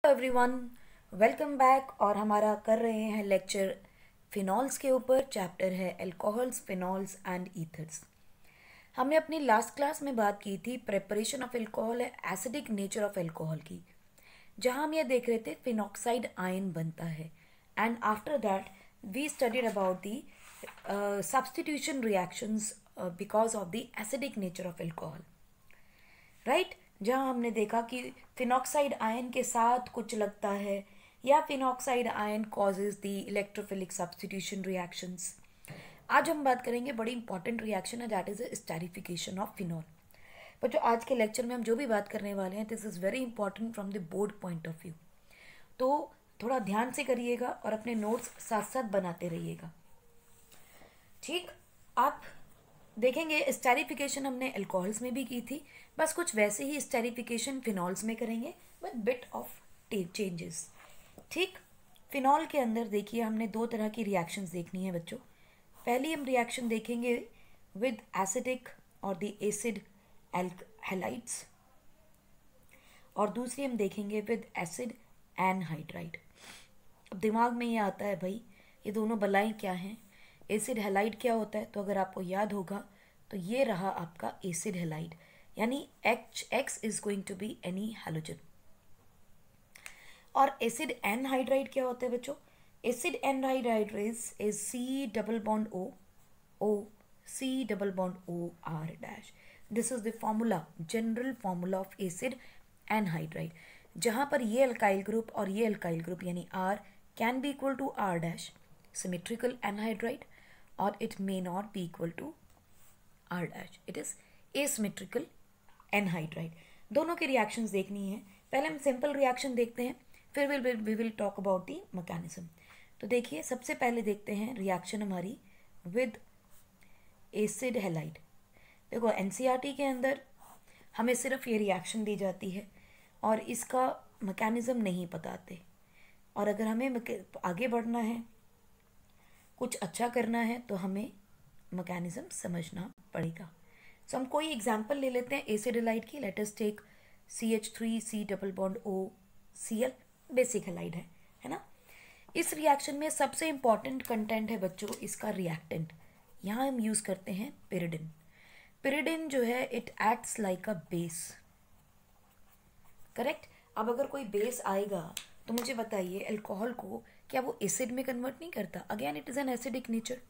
Everyone, welcome back. और हमारा कर रहे हैं लेक्चर फिनॉल्स के ऊपर। चैप्टर है अल्कोहल्स, फिनॉल्स एंड ईथर्स। हमने अपनी लास्ट क्लास में बात की थी प्रेपरेशन ऑफ अल्कोहल है एसिडिक नेचर ऑफ अल्कोहल की, जहां हम ये देख रहे थे फिनॉक्साइड आयन बनता है। And after that we studied about the substitution reactions because of the acidic nature of alcohol, right. जहाँ हमने देखा कि फिनॉक्साइड आयन के साथ कुछ लगता है या phenoxide ion causes the electrophilic substitution reactions. आज हम बात करेंगे बड़ी इंपॉर्टेंट रिएक्शन है, that is esterification of phenol. पर जो आज के लेक्चर में हम जो भी बात करने वाले हैं, this is very important from the board point of view. तो थोड़ा ध्यान से करिएगा और अपने नोट्स साथ साथ बनाते रहिएगा, ठीक। आप देखेंगे स्टेरिफिकेशन हमने अल्कोहल्स में भी की थी, बस कुछ वैसे ही स्टेरिफिकेशन फिनॉल्स में करेंगे विद बिट ऑफ चेंजेस, ठीक। फिनॉल के अंदर देखिए हमने दो तरह की रिएक्शंस देखनी है बच्चों। पहली हम रिएक्शन देखेंगे विद एसिडिक और द एसिड हैलाइड्स, और दूसरी हम देखेंगे विद एसिड एनहाइड्राइड। अब दिमाग में ये आता है भाई ये दोनों बलाएं क्या हैं, एसिड हैलाइड क्या होता है। तो अगर आपको याद होगा तो ये रहा आपका एसिड हैलाइड, यानी X is going to be any halogen. और एसिड एनहाइड्राइड क्या होता है बच्चों? Acid anhydride is C double bond O C double bond O R dash. This is the formula, general formula of acid anhydride, जहां पर ये alkyl group और ये अल्काइल ग्रुप यानी R can be equal to R dash symmetrical anhydride, और it may not be equal to R dash, it is asymmetrical anhydride. दोनों की reactions देखनी है। पहले हम सिंपल रिएक्शन देखते हैं, फिर we will talk about the mechanism. तो देखिए सबसे पहले देखते हैं रिएक्शन हमारी विद एसिड हैलाइड। देखो एनसीईआरटी के अंदर हमें सिर्फ ये रिएक्शन दी जाती है और इसका मैकेनिज्म नहीं बताते, और अगर हमें आगे बढ़ना है, कुछ अच्छा करना है, तो हमें मैकेनिज्म समझना पड़ेगा। सो हम कोई एग्जांपल ले लेते हैं एसिड हैलाइड की। Let us take CH3C double bond OCl, basic halide है ना। इस रिएक्शन में सबसे इंपॉर्टेंट कंटेंट है बच्चों इसका रिएक्टेंट। यहाँ हम यूज करते हैं पिरिडिन। पिरिडिन जो है it acts like a base, correct. अब अगर कोई बेस आएगा तो मुझे बताइए अल्कोहल को क्या वो एसिड में कन्वर्ट नहीं करता? Again it is an acidic nature.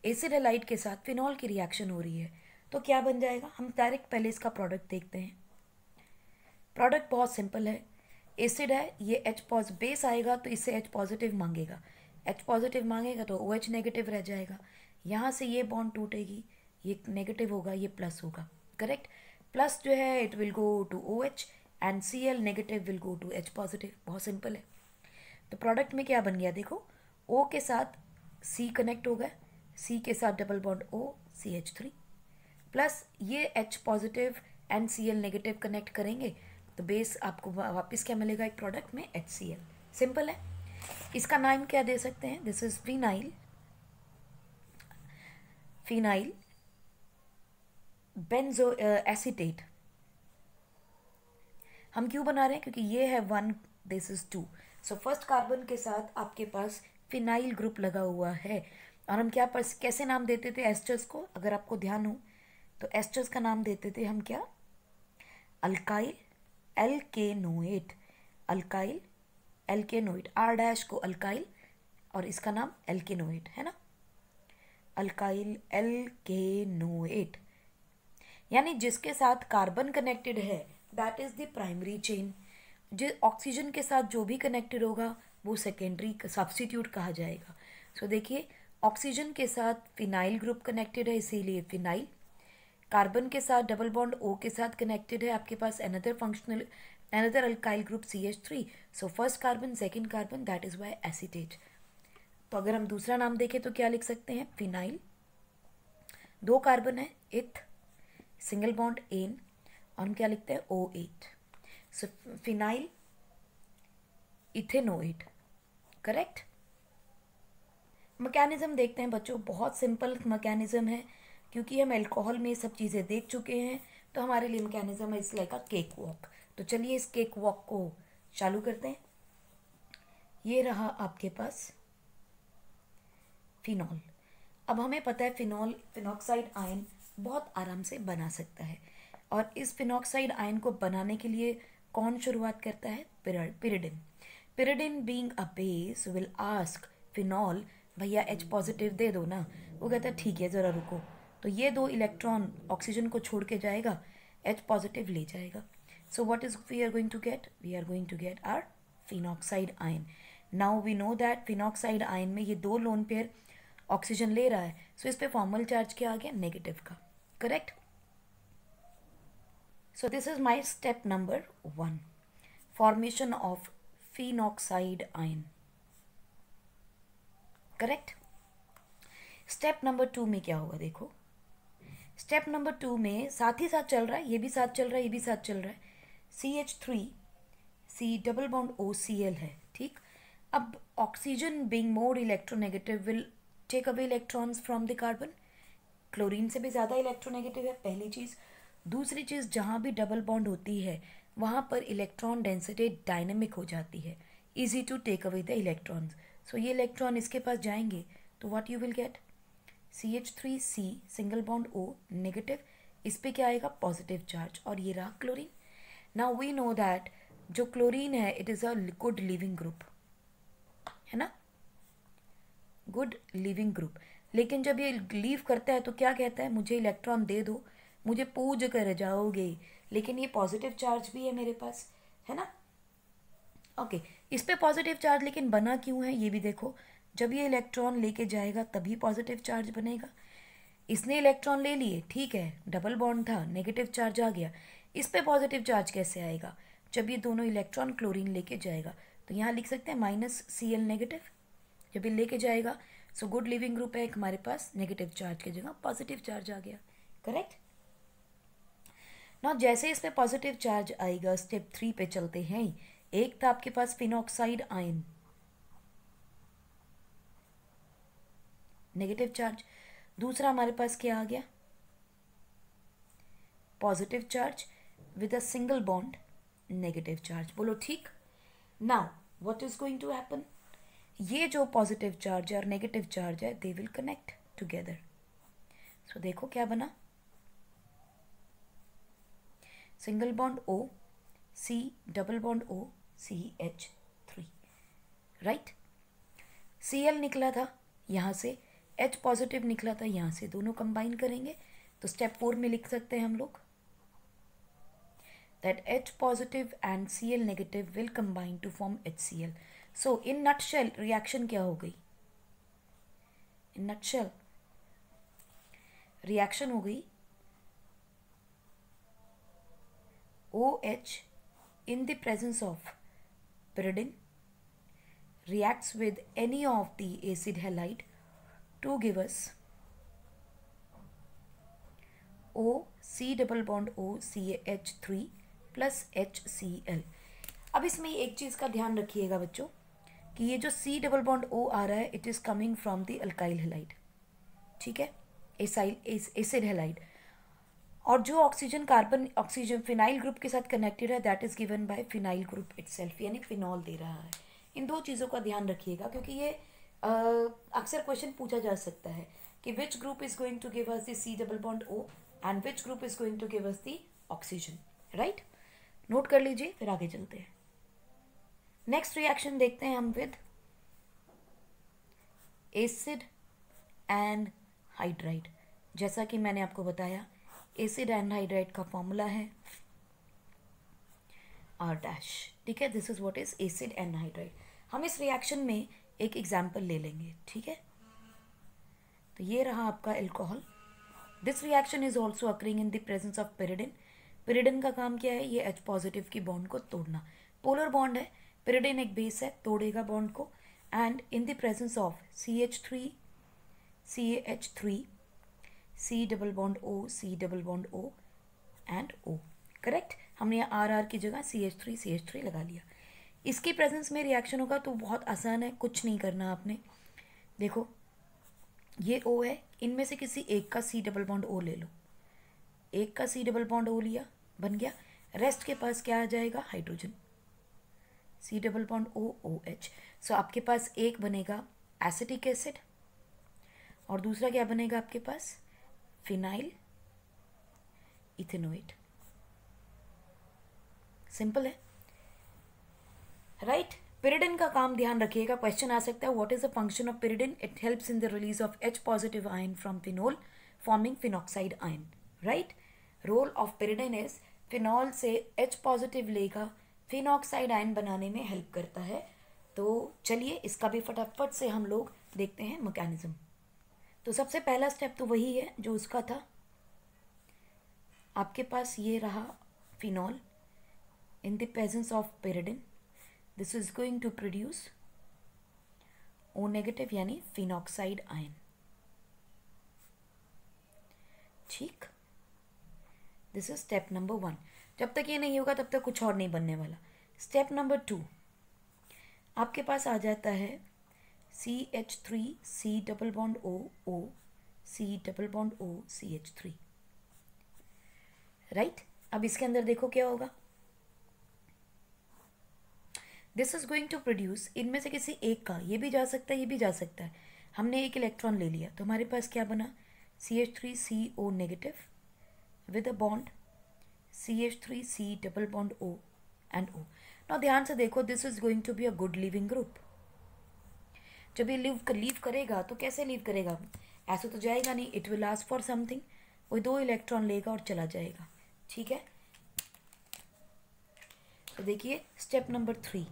Acid halide के साथ फिनॉल की रिएक्शन हो रही है तो क्या बन जाएगा? हम डायरेक्ट पहले इसका प्रोडक्ट देखते हैं। प्रोडक्ट बहुत सिंपल है, एसिड है, ये H पॉजिटिव बेस आएगा तो इससे H पॉजिटिव मांगेगा, H पॉजिटिव मांगेगा तो OH नेगेटिव रह जाएगा। यहाँ से ये बॉन्ड टूटेगी, ये नेगेटिव होगा, ये प्लस होगा, करेक्ट। प्लस जो है it will go to OH and Cl negative will go to H positive. बहुत सिंपल है। तो प्रोडक्ट में क्या बन गया देखो, O के साथ C कनेक्ट हो गया, C के साथ double bond O CH3 plus ये H positive and Cl negative connect करेंगे तो बेस आपको वापस क्या मिलेगा एक प्रोडक्ट में HCl। सिंपल है। इसका नाम क्या दे सकते हैं? This is phenyl benzo acetate. हम क्यों बना रहे हैं? क्योंकि ये है 1, this is 2। So first carbon के साथ आपके पास फिनाइल ग्रुप लगा हुआ है, और हम क्या कैसे नाम देते थे एस्टर्स को? अगर आपको ध्यान हो तो एस्टर्स का नाम देते थे हम क्या? Alkyl alkanoate, alkyl alkanoate. R dash को अल्काइल और इसका नाम एल्केनोएट है ना, अल्काइल एल्केनोएट। यानी जिसके साथ कार्बन कनेक्टेड है that is the primary chain, जो ऑक्सीजन के साथ जो भी कनेक्टेड होगा वो सेकेंडरी सब्स्टिट्यूट कहा जाएगा। सो देखिए ऑक्सीजन के साथ फिनाइल ग्रुप कनेक्टेड है इसीलिए फिनाइल, कार्बन के साथ डबल बॉन्ड O के साथ कनेक्टेड है आपके पास another alkyl group CH3। So first carbon second carbon, that is why acetate. तो अगर हम दूसरा नाम देखें तो क्या लिख सकते हैं? फिनाइल, 2 कार्बन है, इथ, सिंगल बॉन्ड एन, और हम क्या लिखते हैं? O8। सो फिनाइल इथेनोएट, करेक्ट। मैकेनिज्म देखते हैं बच्चों, बहुत सिंपल मैकेनिज्म है, क्योंकि हम अल्कोहल में सब चीज़ें देख चुके हैं तो हमारे लिए मैकेनिज्म है it's like a cake walk. तो चलिए इस केक वॉक को चालू करते हैं। ये रहा आपके पास फिनॉल। अब हमें पता है फिनॉल फिनॉक्साइड आयन बहुत आराम से बना सकता है, और इस फिनॉक्साइड आयन को बनाने के लिए कौन शुरुआत करता है? Pyridine. Pyridine being a base will ask phenol, भैया H पॉजिटिव दे दो ना। वो कहता है ठीक है ज़रा रुको, तो ये 2 इलेक्ट्रॉन ऑक्सीजन को छोड़ के जाएगा, H पॉजिटिव ले जाएगा। So what is we are going to get? We are going to get our phenoxide ion. Now we know that phenoxide ion में ये 2 लोन पेयर ऑक्सीजन ले रहा है, सो इस पे फॉर्मल चार्ज क्या आ गया? नेगेटिव का। Correct. So this is my step number 1, formation of phenoxide ion. Correct. Step number 2 में क्या होगा? देखो, स्टेप नंबर 2 में साथ ही साथ चल रहा है, ये भी साथ चल रहा है, ये भी साथ चल रहा है। CH3 C double bond OCl है, ठीक। अब oxygen being more electronegative will take away electrons from the carbon. Chlorine से भी ज़्यादा इलेक्ट्रोनेगेटिव है, पहली चीज़। दूसरी चीज़, जहाँ भी डबल बॉन्ड होती है वहाँ पर इलेक्ट्रॉन डेंसिटी डायनेमिक हो जाती है, easy to take away the electrons. So ये इलेक्ट्रॉन इसके पास जाएंगे तो what you will get? CH3C single bond O negative, इस पे क्या आएगा? पॉजिटिव चार्ज, और ये रहा chlorine. Now we know that जो क्लोरीन है it is a good living group, है ना, गुड लिविंग ग्रुप। लेकिन जब ये लीव करता है तो क्या कहता है? मुझे इलेक्ट्रॉन दे दो, मुझे पूज कर जाओगे। लेकिन ये पॉजिटिव चार्ज भी है मेरे पास, है ना। ओके, इस पे पॉजिटिव चार्ज लेकिन बना क्यों है ये भी देखो। जब ये इलेक्ट्रॉन लेके जाएगा तभी पॉजिटिव चार्ज बनेगा। इसने इलेक्ट्रॉन ले लिए, ठीक है, डबल बॉन्ड था, नेगेटिव चार्ज आ गया। इस पे पॉजिटिव चार्ज कैसे आएगा? जब ये दोनों इलेक्ट्रॉन क्लोरीन लेके जाएगा। तो यहाँ लिख सकते हैं -Cl नेगेटिव, जब ये लेके जाएगा। सो गुड लिविंग ग्रुप है हमारे पास, नेगेटिव चार्ज की जगह पॉजिटिव चार्ज आ गया। करेक्ट। ना जैसे इस पे पॉजिटिव चार्ज आएगा, स्टेप 3 पे चलते हैं। एक था आपके पास फिनॉक्साइड आयन, नेगेटिव चार्ज। दूसरा हमारे पास क्या आ गया? Positive charge with a single bond negative charge. बोलो ठीक। Now what is going to happen? ये जो पॉजिटिव चार्ज है और नेगेटिव चार्ज है they will connect together. So देखो क्या बना, single bond O C double bond O CH3, right. Cl निकला था यहाँ से, H पॉजिटिव निकला था यहाँ से, दोनों कंबाइन करेंगे तो स्टेप 4 में लिख सकते हैं हम लोग that H positive and Cl negative will combine to form HCl. So in nutshell reaction क्या हो गई? In nutshell reaction हो गई OH in the presence of pyridine reacts with any of the acid halide to give us O C double bond O CH3 plus HCl। अब इसमें एक चीज़ का ध्यान रखिएगा बच्चों कि ये जो C डबल बॉन्ड O आ रहा है it is coming from the alkyl halide, ठीक है, एसिड हेलाइड। और जो oxygen carbon oxygen phenyl group के साथ कनेक्टेड है that is given by phenyl group itself, यानी फिनॉल दे रहा है। इन 2 चीज़ों का ध्यान रखिएगा क्योंकि ये अक्सर क्वेश्चन पूछा जा सकता है कि which group is going to give us the C double bond O and which group is going to give us the oxygen, right. Note कर लीजिए, फिर आगे चलते हैं। नेक्स्ट रिएक्शन देखते हैं हम विद एसिड एंड हाइड्राइड। जैसा कि मैंने आपको बताया एसिड एंड हाइड्राइड का फॉर्मूला है R', ठीक है। This is what is acid and hydride. हम इस रिएक्शन में एक एग्जाम्पल ले लेंगे, ठीक है। तो ये रहा आपका alcohol. This reaction is also occurring in the presence of pyridine। pyridine का काम क्या है? ये H पॉजिटिव की बॉन्ड को तोड़ना, पोलर बॉन्ड है, pyridine एक बेस है, तोड़ेगा बॉन्ड को। And in the presence of CH3 CH3 C double bond O C double bond O and O, correct. हमने R की जगह CH3 लगा लिया। इसकी प्रेजेंस में रिएक्शन होगा तो बहुत आसान है, कुछ नहीं करना आपने। देखो ये O है, इनमें से किसी एक का C डबल बॉन्ड O ले लो, एक का C डबल बॉन्ड O लिया, बन गया। रेस्ट के पास क्या आ जाएगा? Hydrogen, C double bond O OH। सो आपके पास एक बनेगा एसिटिक एसिड और दूसरा क्या बनेगा आपके पास, फिनाइल इथेनोएट। सिंपल है, राइट। पिरिडिन का काम ध्यान रखिएगा, क्वेश्चन आ सकता है what is the function of pyridine, it helps in the release of H positive ion from phenol forming phenoxide ion, right. Role of pyridine is phenol से H positive लेगा, phenoxide ion बनाने में help करता है। तो चलिए इसका भी फटाफट से हम लोग देखते हैं मैकेनिज्म। तो सबसे पहला स्टेप तो वही है जो उसका था, आपके पास ये रहा phenol in the presence of pyridine, this is going to produce O negative यानी फिनॉक्साइड आयन, ठीक। This is step number 1। जब तक ये नहीं होगा तब तक कुछ और नहीं बनने वाला। स्टेप नंबर 2, आपके पास आ जाता है CH3 C double bond O O C double bond O CH3, right. अब इसके अंदर देखो क्या होगा, this is going to produce, इनमें से किसी एक का, ये भी जा सकता है ये भी जा सकता है, हमने एक इलेक्ट्रॉन ले लिया तो हमारे पास क्या बना, CH3CO negative with a bond CH3C double bond O and O। Now ध्यान से देखो, this is going to be a good living group. जब ये लीव करेगा तो कैसे लीव करेगा, ऐसे तो जाएगा नहीं, it will ask for something, वो 2 इलेक्ट्रॉन लेगा और चला जाएगा, ठीक है। तो देखिए स्टेप नंबर 3,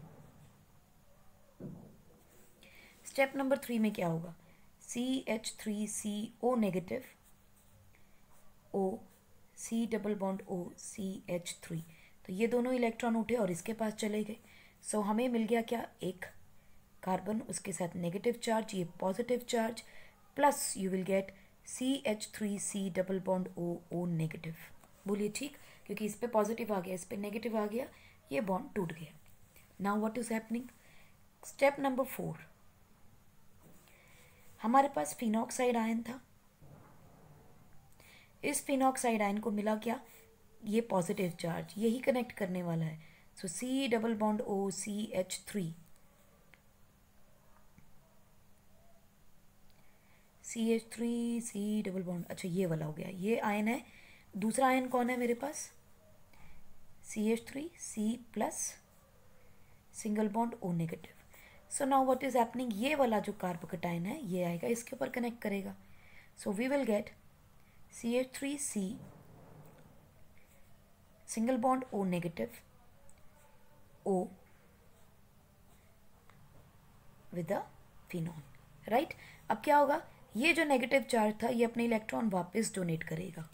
स्टेप नंबर 3 में क्या होगा, CH3CO negative O C double bond O CH3, तो ये दोनों इलेक्ट्रॉन उठे और इसके पास चले गए। सो हमें मिल गया क्या, एक कार्बन, उसके साथ नेगेटिव चार्ज, ये positive charge, plus you will get CH3C double bond O O negative. बोलिए ठीक, क्योंकि इस पे पॉजिटिव आ गया इस पे नेगेटिव आ गया, ये बॉन्ड टूट गया। Now what is happening, step number 4, हमारे पास फिनॉक्साइड आयन था, इस फिनॉक्साइड आयन को मिला क्या, ये पॉजिटिव चार्ज, यही कनेक्ट करने वाला है। सो C double bond O CH3 CH3 C double bond, अच्छा ये वाला हो गया, ये आयन है। दूसरा आयन कौन है मेरे पास, CH3C plus single bond O negative. So now what is happening, ये वाला जो कार्बोकेटाइन है ये आएगा इसके ऊपर कनेक्ट करेगा। So we will get CH3C single bond O negative O with a phenol, right. अब क्या होगा, ये जो नेगेटिव चार्ज था ये अपने इलेक्ट्रॉन वापस डोनेट करेगा।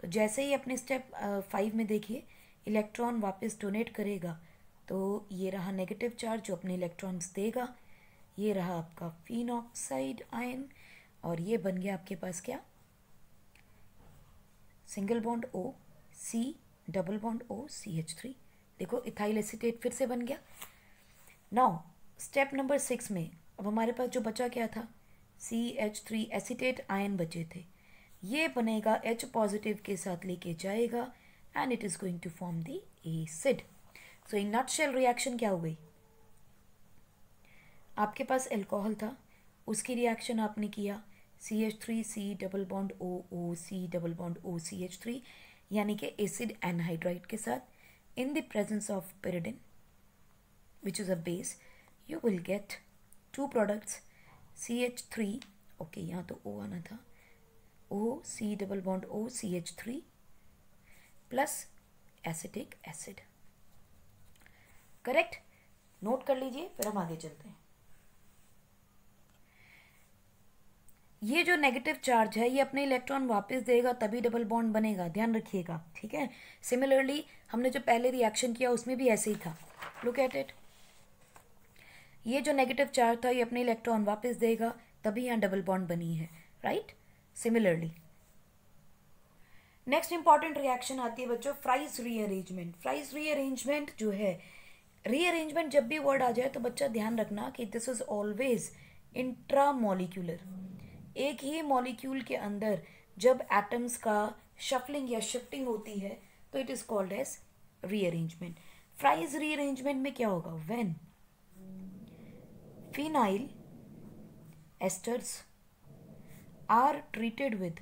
तो जैसे ही अपने स्टेप 5 में देखिए इलेक्ट्रॉन वापस डोनेट करेगा, तो ये रहा नेगेटिव चार्ज जो अपने इलेक्ट्रॉन्स देगा, ये रहा आपका फिनॉक्साइड आयन, और ये बन गया आपके पास क्या, single bond O C double bond O CH3। देखो इथाइल एसीटेट फिर से बन गया। नाउ स्टेप नंबर 6 में अब हमारे पास जो बचा क्या था, CH3 एसीटेट आयन बचे थे, ये बनेगा H पॉजिटिव के साथ लेके जाएगा and it is going to form the acid. So in nutshell reaction क्या हो गई, आपके पास अल्कोहल था, उसकी रिएक्शन आपने किया CH3C double bond O O C double bond O CH3 यानी कि एसिड एनहाइड्राइड के साथ in the presence of pyridine which is a base, you will get 2 products CH3, okay यहाँ तो O आना था, O C double bond O CH3 plus acetic acid, correct. Note कर लीजिए फिर हम आगे चलते हैं। ये जो नेगेटिव चार्ज है ये अपने इलेक्ट्रॉन वापस देगा तभी डबल बॉन्ड बनेगा, ध्यान रखिएगा, ठीक है। सिमिलरली हमने जो पहले रिएक्शन किया उसमें भी ऐसे ही था, लुक एट इट, ये जो नेगेटिव चार्ज था ये अपने इलेक्ट्रॉन वापस देगा तभी यहाँ डबल बॉन्ड बनी है, right. Similarly next important reaction आती है बच्चों फ्राइज रीअरेंजमेंट। फ्राइज रीअरेंजमेंट जो है, रीअरेंजमेंट जब भी वर्ड आ जाए तो बच्चा ध्यान रखना कि दिस इज ऑलवेज इंट्रामोलिक्यूलर, एक ही मॉलिक्यूल के अंदर जब एटम्स का शफलिंग या शिफ्टिंग होती है तो it is called as rearrangement. Fries rearrangement में क्या होगा? When phenyl esters are treated with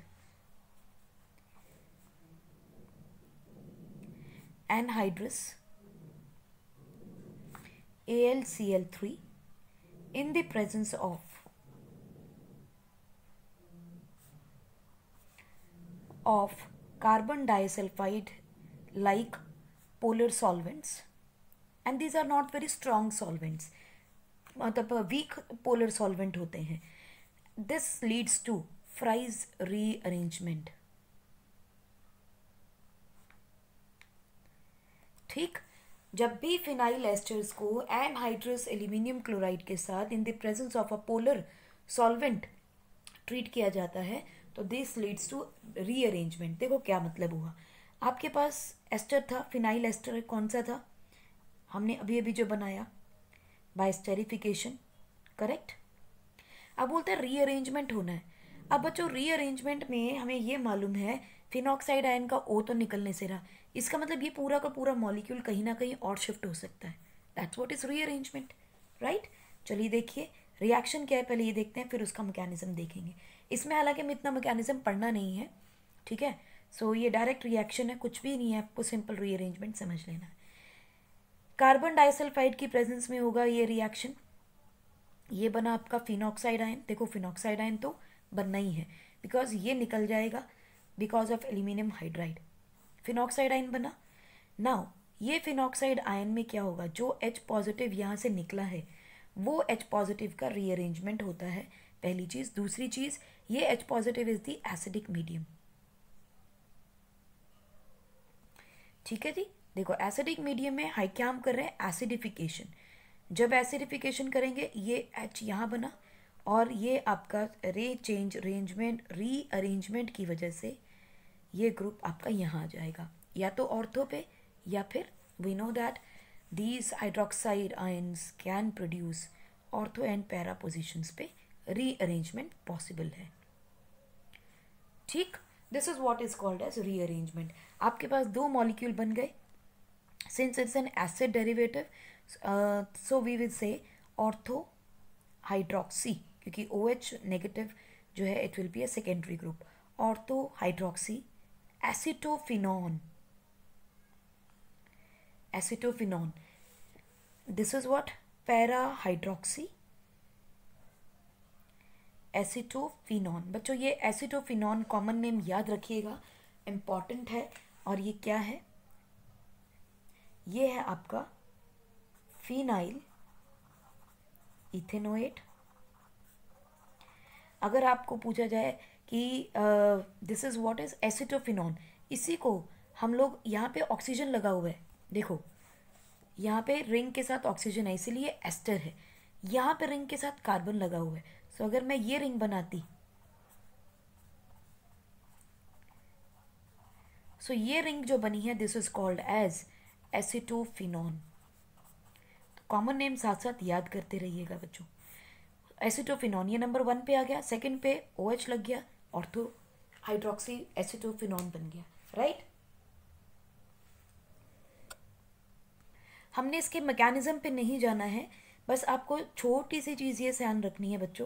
anhydrous AlCl3 in the presence of carbon disulfide like polar solvents, and these are not very strong solvents, मतलब weak polar solvent होते हैं. This leads to Fries rearrangement. ठीक, जब भी phenyl asters को anhydrous aluminium chloride के साथ in the presence of a polar solvent treat किया जाता है तो दिस लीड्स टू रीअरेंजमेंट. देखो क्या मतलब हुआ. आपके पास एस्टर था, फिनाइल एस्टर कौन सा था? हमने अभी अभी जो बनाया बाय स्टेरिफिकेशन, करेक्ट. अब बोलते हैं रीअरेंजमेंट होना है. अब बच्चों रीअरेंजमेंट में हमें ये मालूम है फिनॉक्साइड आयन का ओ तो निकलने से रहा, इसका मतलब ये पूरा का पूरा मॉलिक्यूल कहीं ना कहीं और शिफ्ट हो सकता है. That's what is rearrangement, right. चलिए देखिए रिएक्शन क्या है, पहले ये देखते हैं फिर उसका मैकेनिज्म देखेंगे. इसमें हालांकि हमें इतना मैकेनिज्म पढ़ना नहीं है, ठीक है. सो ये डायरेक्ट रिएक्शन है, कुछ भी नहीं है, आपको सिंपल रीअरेंजमेंट समझ लेना है. कार्बन डाइसल्फाइड की प्रेजेंस में होगा ये रिएक्शन. ये बना आपका फिनॉक्साइड आयन. देखो फिनॉक्साइड आयन तो बनना ही है बिकॉज ये निकल जाएगा because of aluminium hydride. Phenoxide ion बना. नाउ ये फिनॉक्साइड आयन में क्या होगा, जो H पॉजिटिव यहाँ से निकला है वो H पॉजिटिव का रीअरेंजमेंट होता है, पहली चीज. दूसरी चीज, ये H positive is the acidic medium. ठीक है जी. देखो एसिडिक मीडियम में हाई क्या हम कर रहे हैं, एसिडिफिकेशन. जब एसिडिफिकेशन करेंगे ये H यहाँ बना और ये आपका रीअरेंजमेंट की वजह से ये ग्रुप आपका यहाँ आ जाएगा, या तो ऑर्थो पे या फिर we know that these hydroxide ions can produce ortho and para positions पे रीअरेंजमेंट पॉसिबल है. ठीक, this is what is called as rearrangement. आपके पास दो मॉलिक्यूल बन गए. Since it's an acid derivative so we will say ortho hydroxy, क्योंकि OH negative जो है it will be a secondary group. Ortho hydroxy acetophenone. This is what, para hydroxy acetophenone. बच्चों ये एसिटोफिनॉन कॉमन नेम याद रखिएगा, important है. और ये क्या है, ये है आपका फिनाइल इथेनोएट. अगर आपको पूछा जाए कि this is what is acetophenone, इसी को हम लोग यहाँ पे ऑक्सीजन लगा हुआ है, देखो यहाँ पे रिंग के साथ ऑक्सीजन है इसीलिए एस्टर है. यहाँ पे रिंग के साथ कार्बन लगा हुआ है. सो अगर मैं ये रिंग बनाती, सो ये रिंग जो बनी है this is called as acetophenone. Common name साथ साथ याद करते रहिएगा बच्चों. एसिटोफिनॉन ये नंबर 1 पे आ गया, सेकंड पे OH लग गया, ऑर्थो हाइड्रोक्सी एसिटोफिनॉन बन गया, राइट. हमने इसके मैकेनिज्म पे नहीं जाना है, बस आपको छोटी सी चीज़ ये ध्यान रखनी है बच्चों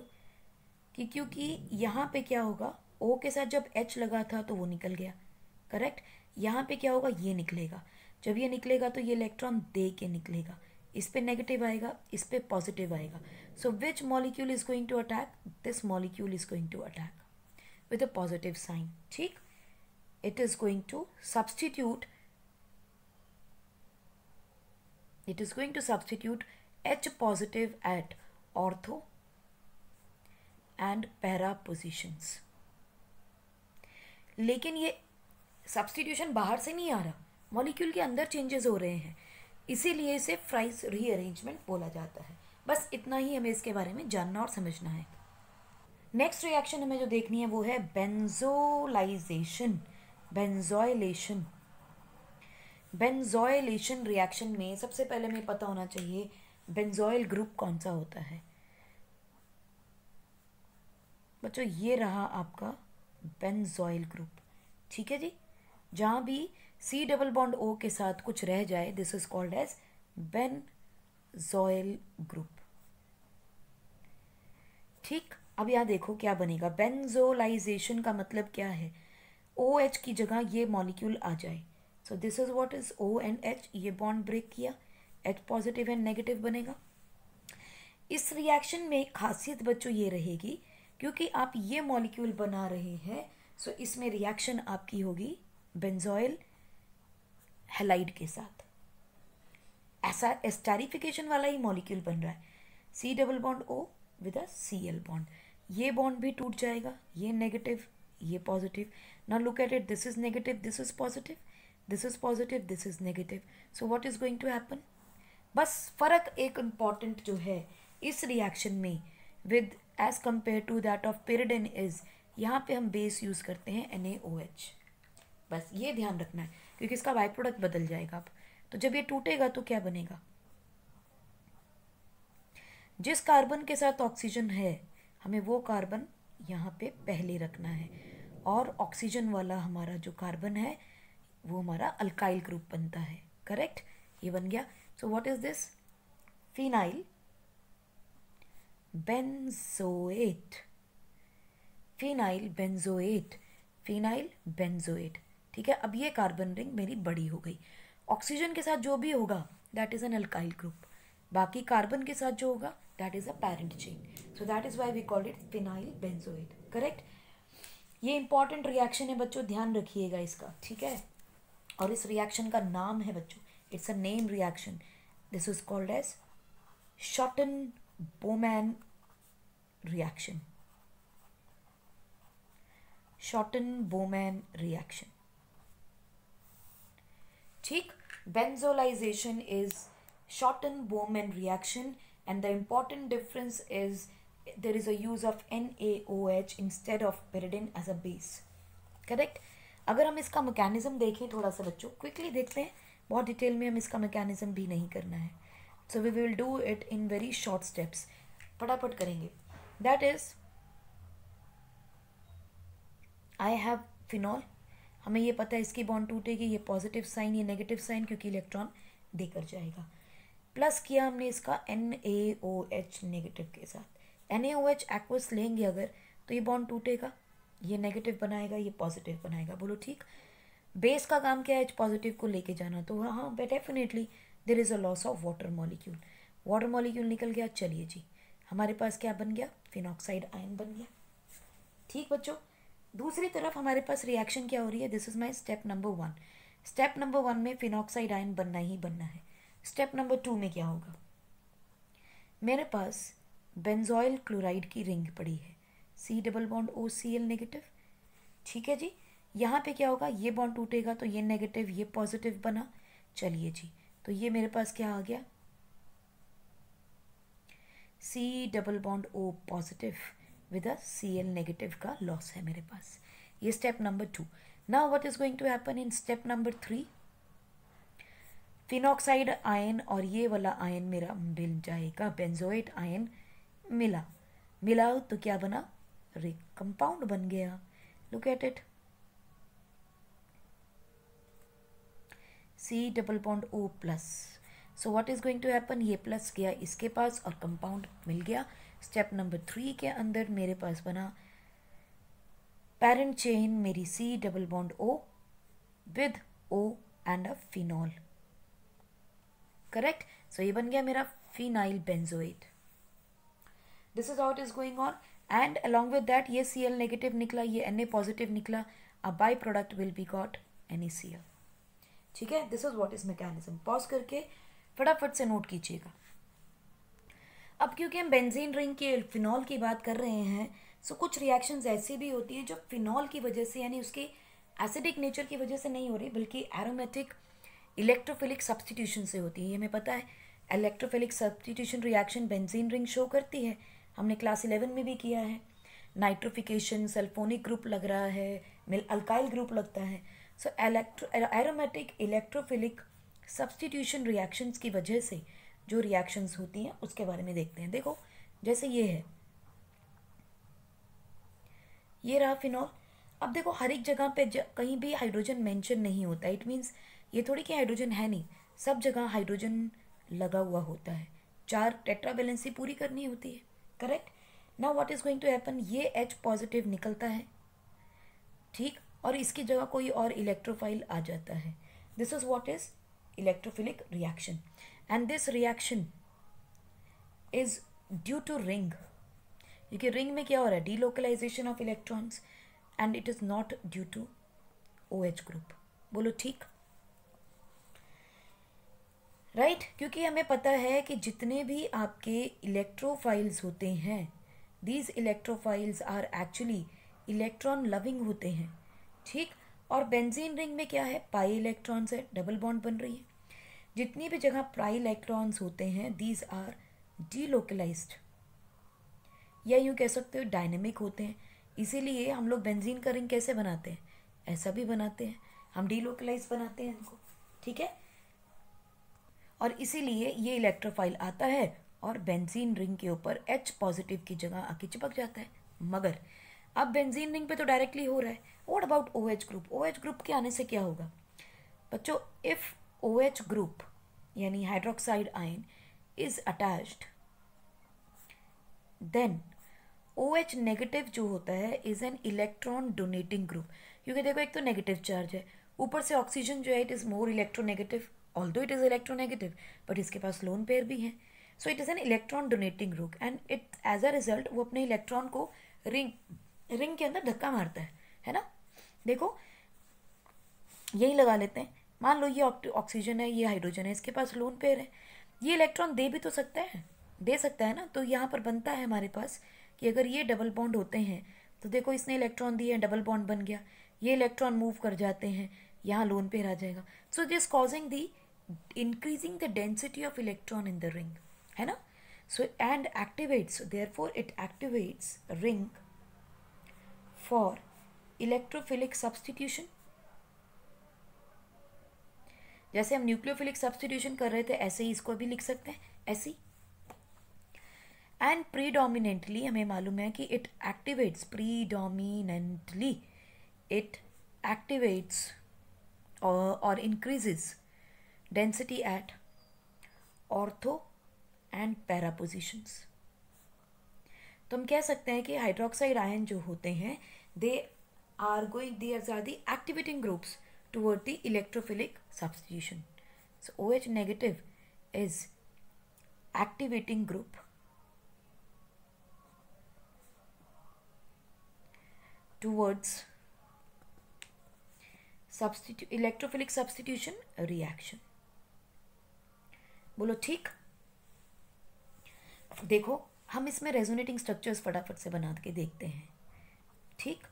कि क्योंकि यहाँ पे क्या होगा, O के साथ जब H लगा था तो वो निकल गया, करेक्ट. यहाँ पे क्या होगा, ये निकलेगा. जब ये निकलेगा तो ये इलेक्ट्रॉन दे के निकलेगा. इस पे नेगेटिव आएगा, इस पे पॉजिटिव आएगा. So which molecule is going to attack, this molecule is going to attack with a positive sign. ठीक, it is going to substitute H positive at ortho and para positions. लेकिन ये substitution बाहर से नहीं आ रहा, molecule के अंदर changes हो रहे हैं, इसीलिए इसे फ्राइज रीअरेंजमेंट बोला जाता है. बस इतना ही हमें इसके बारे में जानना और समझना है. नेक्स्ट रिएक्शन हमें जो देखनी है वो है बेंजोइलेशन. बेंजोइलेशन रिएक्शन में सबसे पहले हमें पता होना चाहिए बेंजोइल ग्रुप कौन सा होता है. बच्चों ये रहा आपका बेंजोइल ग्रुप. ठीक है जी. जहाँ भी सी डबल बॉन्ड ओ के साथ कुछ रह जाए, this is called as benzoyl group. ठीक, अब यहाँ देखो क्या बनेगा। बेंजोलाइजेशन का मतलब क्या है, ओ एच की जगह ये मॉलिक्यूल आ जाए। So this is what is O and H, ये बॉन्ड ब्रेक किया, एच पॉजिटिव एंड नेगेटिव बनेगा। इस रिएक्शन में खासियत बच्चों ये रहेगी, क्योंकि आप ये मॉलिक्यूल बना रहे हैं, सो इसमें रिएक्शन आपकी होगी बेंजोइल हैलाइड के साथ। ऐसा एस्टेरिफिकेशन वाला ही मॉलिक्यूल बन रहा है, C double bond O with a C L bond. ये बॉन्ड भी टूट जाएगा, ये नेगेटिव ये positive. Now look at it, this is negative this is positive, this is positive this is negative. So what is going to happen, बस फर्क एक important जो है इस रिएक्शन में with as compare to that of pyridine is, यहाँ पे हम बेस यूज करते हैं NaOH। बस ये ध्यान रखना है, क्योंकि इसका बाई प्रोडक्ट बदल जाएगा अब। तो जब ये टूटेगा तो क्या बनेगा, जिस कार्बन के साथ ऑक्सीजन है हमें वो कार्बन यहाँ पे पहले रखना है, और ऑक्सीजन वाला हमारा जो कार्बन है वो हमारा अल्काइल ग्रुप बनता है। करेक्ट, ये बन गया। सो what is this, phenyl benzoate, phenyl benzoate, phenyl benzoate. ठीक है, अब ये कार्बन रिंग मेरी बड़ी हो गई। ऑक्सीजन के साथ जो भी होगा that is an alkyl group, बाकी कार्बन के साथ जो होगा that is a parent chain. So that is why we called it phenyl benzoate. Correct, ये इंपॉर्टेंट रिएक्शन है बच्चों, ध्यान रखिएगा इसका। ठीक है, और इस रिएक्शन का नाम है बच्चों, it's a name reaction, this is called as Schotten Baumann reaction, Schotten Baumann reaction. ठीक, benzolization is Shorten-Bowman reaction, and the important difference is there is a use of NaOH instead of pyridine as a base. Correct? अगर हम इसका mechanism देखें थोड़ा सा बच्चों, quickly देखते हैं, बहुत डिटेल में हम इसका मैकेनिज्म भी नहीं करना है। So we will do it in very short steps, फटाफट करेंगे। That is I have phenol, हमें ये पता है इसकी बॉन्ड टूटेगी, ये पॉजिटिव साइन ये नेगेटिव साइन, क्योंकि इलेक्ट्रॉन देकर जाएगा। प्लस किया हमने इसका NaOH नेगेटिव के साथ। NaOH एक्वस लेंगे अगर तो ये बॉन्ड टूटेगा, ये नेगेटिव बनाएगा ये पॉजिटिव बनाएगा। बोलो ठीक, बेस का काम क्या है, H पॉजिटिव को लेके जाना। तो हाँ definitely there is a loss of water molecule, water molecule निकल गया। चलिए जी, हमारे पास क्या बन गया, फिनॉक्साइड आयन बन गया। ठीक बच्चों, दूसरी तरफ हमारे पास रिएक्शन क्या हो रही है, this is my step number 1। Step number 1 में फिनॉक्साइड आयन बनना ही बनना है। स्टेप नंबर 2 में क्या होगा, मेरे पास बेंजोइल क्लोराइड की रिंग पड़ी है, C double bond O C L negative. ठीक है जी, यहाँ पे क्या होगा, ये बॉन्ड टूटेगा तो ये नेगेटिव ये पॉजिटिव बना। चलिए जी, तो ये मेरे पास क्या आ गया, C double bond O positive with a Cl negative का लॉस है मेरे पास। ये step number 2। Now what is going to happen in step number 3, phenoxide ion और ये वाला आयन मेरा मिल जाएगा, बेंजोएट आयन मिला तो क्या बना, कंपाउंड बन गया। Look at it, C double bond O plus. So what is going to happen, ये प्लस गया इसके पास और कंपाउंड मिल गया। स्टेप नंबर 3 के अंदर मेरे पास बना पेरेंट चेन मेरी C double bond O with O and a phenol. Correct, so ये बन गया मेरा phenyl benzoate. This is how it is going on, and along with that ये Cl नेगेटिव निकला, ये Na पॉजिटिव निकला, a by product will be got NaCl। ठीक है, this is what is mechanism. Pause करके फटाफट से नोट कीजिएगा। अब क्योंकि हम बेंजीन रिंग के फिनॉल की बात कर रहे हैं, सो कुछ रिएक्शंस ऐसी भी होती है जो फिनॉल की वजह से, यानी उसके एसिडिक नेचर की वजह से नहीं हो रही, बल्कि एरोमेटिक इलेक्ट्रोफिलिक सब्सटीट्यूशन से होती है। ये हमें पता है, electrophilic substitution reaction benzene ring show करती है, हमने क्लास 11 में भी किया है। नाइट्रोफिकेशन, सल्फोनिक ग्रुप लग रहा है, अल्काइल ग्रुप लगता है। सो एरोमेटिक इलेक्ट्रोफिलिक सब्सटीट्यूशन रिएक्शंस की वजह से जो रिएक्शंस होती हैं उसके बारे में देखते हैं। देखो जैसे ये है, ये रहा फिनॉल। अब देखो हर एक जगह पे कहीं भी हाइड्रोजन मेंशन नहीं होता, इट मीन्स ये थोड़ी कि हाइड्रोजन है नहीं, सब जगह हाइड्रोजन लगा हुआ होता है, 4 टेट्रा वैलेंसी पूरी करनी होती है, correct. Now what is going to happen, ये H पॉजिटिव निकलता है, ठीक, और इसकी जगह कोई और इलेक्ट्रोफाइल आ जाता है। This is what is electrophilic reaction, and this reaction is due to ring, क्योंकि रिंग में क्या हो रहा है, delocalisation of electrons, and it is not due to OH group. बोलो ठीक, राइट क्योंकि हमें पता है कि जितने भी आपके इलेक्ट्रोफाइल्स होते हैं, these electrophiles are actually electron loving होते हैं, ठीक। और बेंजीन रिंग में क्या है, पाई इलेक्ट्रॉन्स है, डबल बॉन्ड बन रही है। जितनी भी जगह पाई इलेक्ट्रॉन्स होते हैं, दीज आर डीलोकलाइज्ड, या यूँ कह सकते हो डायनेमिक होते हैं। इसीलिए हम लोग बेंजीन का रिंग कैसे बनाते हैं, ऐसा भी बनाते हैं, हम डीलोकलाइज बनाते हैं इनको, ठीक है। और इसीलिए ये इलेक्ट्रोफाइल आता है और बेंजीन रिंग के ऊपर H पॉजिटिव की जगह आके चिपक जाता है। मगर अब बेंजीन रिंग पे तो डायरेक्टली हो रहा है, what about OH group, OH group के आने से क्या होगा बच्चों, इफ OH ग्रुप यानी hydroxide ion is attached, then OH negative जो होता है is an electron donating group, क्योंकि देखो एक तो नेगेटिव चार्ज है, ऊपर से ऑक्सीजन जो है it is more electronegative, although it is electronegative, but इसके पास लोन पेयर भी है, so it is an electron donating group, and it as a result वो अपने इलेक्ट्रॉन को रिंग के अंदर धक्का मारता है ना। देखो यही लगा लेते हैं, मान लो ये ऑक्सीजन है, ये हाइड्रोजन है, इसके पास लोन पेयर है, ये इलेक्ट्रॉन दे भी तो सकता है, दे सकता है ना। तो यहाँ पर बनता है हमारे पास कि अगर ये डबल बॉन्ड होते हैं तो देखो इसने इलेक्ट्रॉन दिए, डबल बॉन्ड बन गया, ये इलेक्ट्रॉन मूव कर जाते हैं, यहाँ लोन पेयर आ जाएगा, so this causing the increasing the density of electron in the ring, है ना। So and activates, therefore it activates ring for electrophilic substitution. जैसे हम न्यूक्लियोफिलिक सब्स्टिट्यूशन कर रहे थे ऐसे ही इसको भी लिख सकते हैं, ऐसे ही। एंड प्रीडोमिनेंटली हमें मालूम है कि it activates, predominantly it activates और increases density at ortho and para positions. तो हम कह सकते हैं कि हाइड्रोक्साइड आयन जो होते हैं they are the activating groups toward the electrophilic substitution. So OH negative is activating group towards electrophilic substitution reaction. बोलो ठीक। देखो हम इसमें रेजोनेटिंग स्ट्रक्चर्स फटाफट से बना के देखते हैं, ठीक।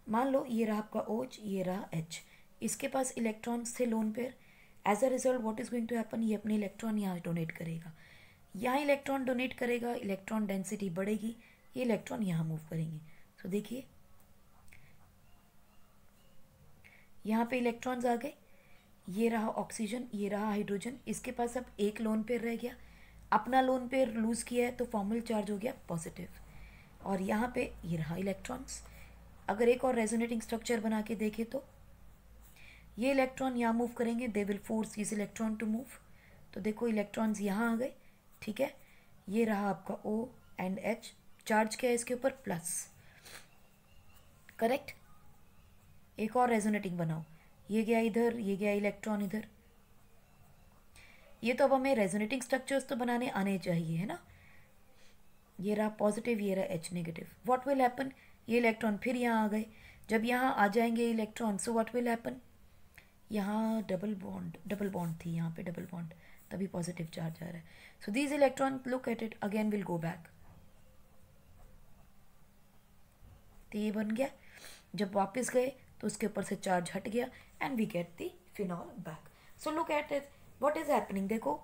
मान लो ये रहा आपका OH, ये रहा H, इसके पास इलेक्ट्रॉन्स थे lone pair, as a result what is going to happen, ये अपने इलेक्ट्रॉन यहाँ डोनेट करेगा, यहाँ इलेक्ट्रॉन डोनेट करेगा, इलेक्ट्रॉन डेंसिटी बढ़ेगी, ये इलेक्ट्रॉन यहाँ मूव करेंगे। तो देखिए यहाँ पे इलेक्ट्रॉन्स आ गए, ये रहा ऑक्सीजन, ये रहा हाइड्रोजन, इसके पास अब एक लोन पेयर रह गया, अपना लोन पेयर लूज किया है तो फॉर्मल चार्ज हो गया पॉजिटिव, और यहाँ पे ये रहा इलेक्ट्रॉन्स। अगर एक और रेजोनेटिंग स्ट्रक्चर बना के देखें तो ये इलेक्ट्रॉन यहाँ मूव करेंगे, they will force this electron to move. तो देखो इलेक्ट्रॉन्स यहाँ आ गए, ठीक है। ये रहा आपका O एंड H, चार्ज क्या है इसके ऊपर, प्लस, करेक्ट। एक और रेजोनेटिंग बनाओ, ये गया इधर, ये गया इलेक्ट्रॉन इधर, ये तो अब हमें रेजोनेटिंग स्ट्रक्चर्स तो बनाने आने चाहिए, है ना। ये रहा पॉजिटिव, ये रहा H negative, what will happen, ये इलेक्ट्रॉन फिर यहाँ आ गए, जब यहाँ आ जाएंगे electron, so what will happen, यहाँ डबल बॉन्ड थी, यहाँ पे डबल बॉन्ड, तभी पॉजिटिव चार्ज आ रहा है। So these electron look at it again will go back, तो ये बन गया, जब वापस गए तो उसके ऊपर से चार्ज हट गया and we get the phenol back. So look at it, what is happening, देखो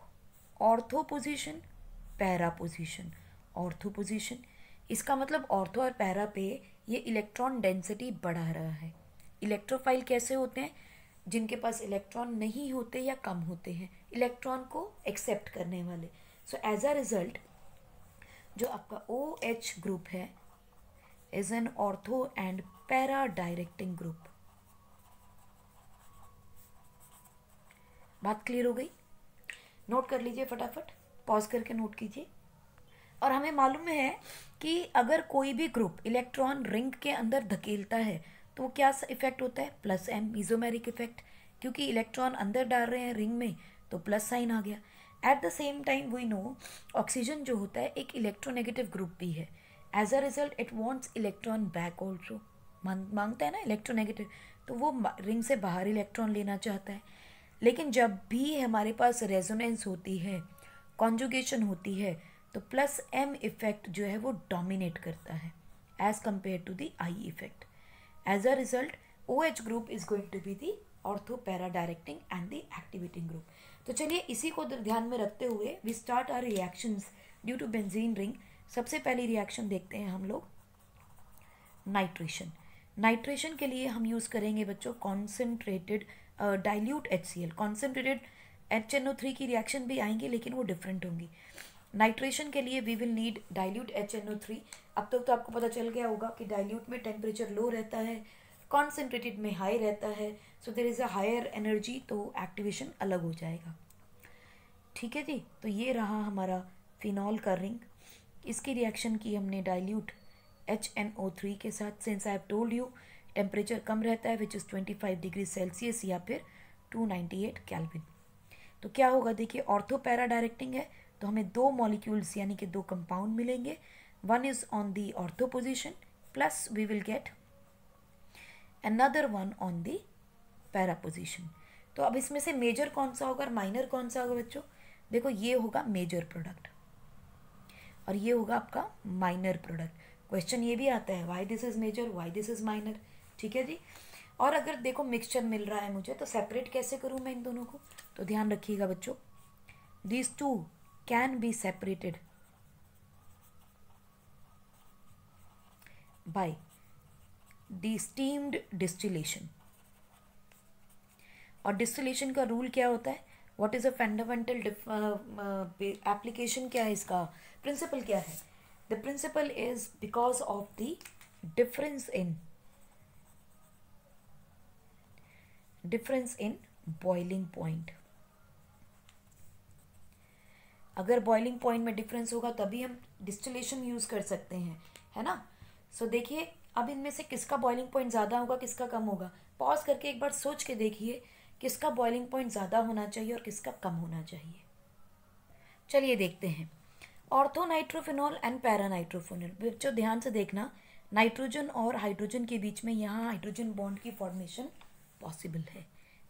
ortho position, para position, ortho position, इसका मतलब ऑर्थो और पैरा पे ये इलेक्ट्रॉन डेंसिटी बढ़ा रहा है। इलेक्ट्रोफाइल कैसे होते हैं, जिनके पास इलेक्ट्रॉन नहीं होते या कम होते हैं, इलेक्ट्रॉन को एक्सेप्ट करने वाले। सो एज अ रिजल्ट जो आपका OH ग्रुप है is N ortho and para directing group. बात क्लियर हो गई? नोट कर लीजिए फटाफट, पॉज करके नोट कीजिए। और हमें मालूम है कि अगर कोई भी ग्रुप इलेक्ट्रॉन रिंग के अंदर धकेलता है तो क्या इफेक्ट होता है? Plus M, mesomeric effect. क्योंकि इलेक्ट्रॉन अंदर डाल रहे हैं रिंग में तो प्लस साइन आ गया। At the same time we know oxygen जो होता है एक इलेक्ट्रोनेगेटिव ग्रुप भी है। As a result it wants electron back also. मांगता है ना इलेक्ट्रोनेगेटिव, तो वो रिंग से बाहर इलेक्ट्रॉन लेना चाहता है। लेकिन जब भी हमारे पास रेजोनेंस होती है, कॉन्जुगेशन होती है, तो प्लस एम इफेक्ट जो है वो डोमिनेट करता है as compare to the I effect. As a result OH group is going to be the ortho para directing and the activating group. तो चलिए इसी को ध्यान में रखते हुए we start our reactions due to benzene ring. सबसे पहली रिएक्शन देखते हैं हम लोग नाइट्रेशन। नाइट्रेशन के लिए हम यूज़ करेंगे बच्चों concentrated dilute HCl। Concentrated HNO3 की रिएक्शन भी आएंगी लेकिन वो डिफरेंट होंगी। नाइट्रेशन के लिए we will need dilute HNO3। अब तक तो आपको पता चल गया होगा कि डाइल्यूट में टेम्परेचर लो रहता है, कॉन्सेंट्रेटेड में हाई रहता है, so there is a higher energy, तो एक्टिवेशन अलग हो जाएगा। ठीक है जी, तो ये रहा हमारा फिनॉल का रिंग। इसकी रिएक्शन की हमने डाइल्यूट HNO3 के साथ। Since I have told you temperature कम रहता है विच इज़ 25 डिग्री सेल्सियस या फिर 298 केल्विन। तो क्या होगा देखिए, ऑर्थो पैरा डायरेक्टिंग है तो हमें दो मॉलिक्यूल्स यानी कि दो कंपाउंड मिलेंगे। One is on the ortho position plus we will get another one on the para position. तो अब इसमें से मेजर कौन सा होगा और माइनर कौन सा होगा बच्चों? देखो ये होगा मेजर प्रोडक्ट और ये होगा आपका माइनर प्रोडक्ट। क्वेश्चन ये भी आता है why this is major, why this is minor. ठीक है जी। और अगर देखो मिक्सचर मिल रहा है मुझे तो सेपरेट कैसे करूँ मैं इन दोनों को? तो ध्यान रखिएगा बच्चों, these two can be separated by the steamed distillation। और डिस्टिलेशन का रूल क्या होता है? What is a fundamental application, क्या है इसका प्रिंसिपल क्या है? The principle is because of the difference in boiling point. अगर बॉइलिंग पॉइंट में डिफरेंस होगा तभी हम डिस्टिलेशन यूज कर सकते हैं, है ना। सो देखिए अब इनमें से किसका बॉइलिंग पॉइंट ज़्यादा होगा, किसका कम होगा? पॉज करके एक बार सोच के देखिए किसका बॉइलिंग पॉइंट ज़्यादा होना चाहिए और किसका कम होना चाहिए। चलिए देखते हैं। Ortho nitrophenol and para nitrophenol. बच्चों ध्यान से देखना, नाइट्रोजन और हाइड्रोजन के बीच में यहाँ हाइड्रोजन बॉन्ड की फॉर्मेशन पॉसिबल है।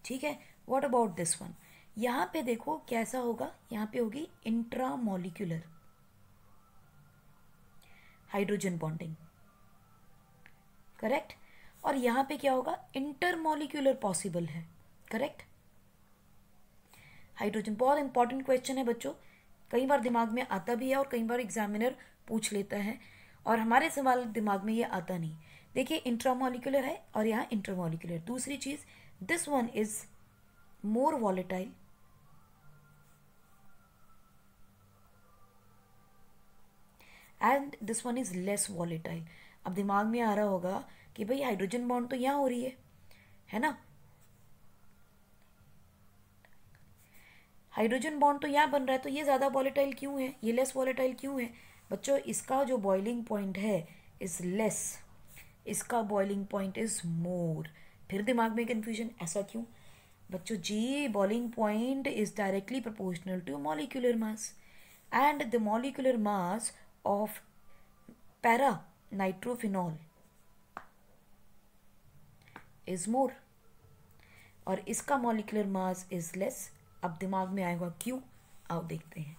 ठीक है, व्हाट अबाउट दिस वन? यहाँ पे देखो कैसा होगा, यहाँ पे होगी इंट्रामोलिक्यूलर हाइड्रोजन बॉन्डिंग, करेक्ट। और यहाँ पे क्या होगा? इंटरमोलिक्यूलर पॉसिबल है, करेक्ट। हाइड्रोजन बहुत इंपॉर्टेंट क्वेश्चन है बच्चों, कई बार दिमाग में आता भी है और कई बार एग्जामिनर पूछ लेता है और हमारे सवाल दिमाग में ये आता नहीं। देखिए इंट्रामोलिक्यूलर है और यहाँ इंटरमोलिक्यूलर। दूसरी चीज, this one is more volatile and this one is less volatile. अब दिमाग में आ रहा होगा कि भाई हाइड्रोजन बॉन्ड तो यहाँ हो रही है ना, हाइड्रोजन बॉन्ड तो यहाँ बन रहा है, तो ये ज़्यादा वॉलेटाइल क्यों है, ये लेस वॉलेटाइल क्यों है? बच्चों इसका जो बॉइलिंग पॉइंट है इज लेस, इसका बॉइलिंग पॉइंट इज मोर। फिर दिमाग में कन्फ्यूजन, ऐसा क्यों? बच्चों जी boiling point is directly proportional to molecular mass and the molecular mass of para nitrophenol is more और इसका मॉलिक्यूलर मास इज लेस। अब दिमाग में आएगा क्यों, आओ देखते हैं।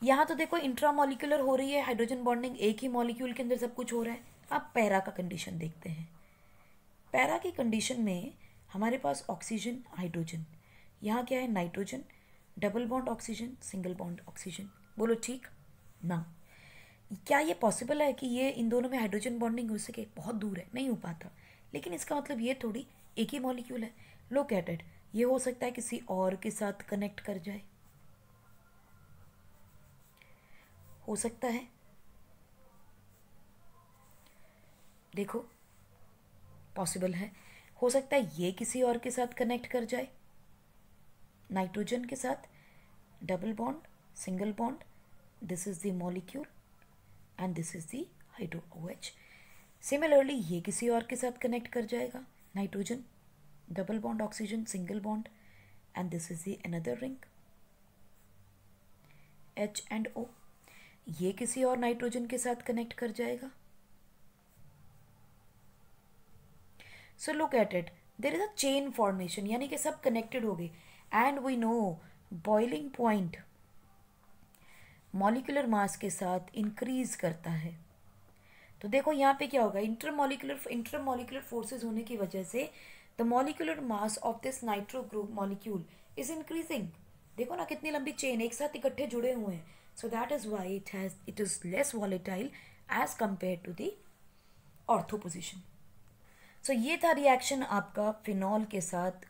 यहाँ तो देखो इंट्रामोलिकुलर हो रही है हाइड्रोजन बॉन्डिंग, एक ही मॉलिक्यूल के अंदर सब कुछ हो रहा है। अब पैरा का कंडीशन देखते हैं। पैरा की कंडीशन में हमारे पास ऑक्सीजन हाइड्रोजन, यहाँ क्या है nitrogen, double bond oxygen, single bond oxygen. बोलो ठीक ना? क्या ये पॉसिबल है कि ये इन दोनों में हाइड्रोजन बॉन्डिंग हो सके? बहुत दूर है, नहीं हो पाता। लेकिन इसका मतलब ये थोड़ी एक ही मॉलिक्यूल है। लुक एट इट, ये हो सकता है किसी और के साथ कनेक्ट कर जाए, हो सकता है। देखो पॉसिबल है। हो सकता है ये किसी और के साथ कनेक्ट कर जाए, नाइट्रोजन के साथ, double bond, single bond, this is the molecule and this is the hydro OH। Similarly ये किसी और के साथ कनेक्ट कर जाएगा, nitrogen, double bond oxygen, single bond, and this is the another ring H and O। ये किसी और नाइट्रोजन के साथ कनेक्ट कर जाएगा। So look at it, there is a chain formation, यानी कि सब कनेक्टेड हो गए। And we know boiling point molecular mass के साथ इंक्रीज करता है। तो देखो यहाँ पे क्या होगा, इंटरमॉलिक्यूलर फोर्सेस होने की वजह से the molecular mass of this nitro group molecule is increasing. देखो ना कितनी लंबी चेन एक साथ इकट्ठे जुड़े हुए हैं। So that is why it is less volatile as compare to the ortho position. So ये था रिएक्शन आपका फिनॉल के साथ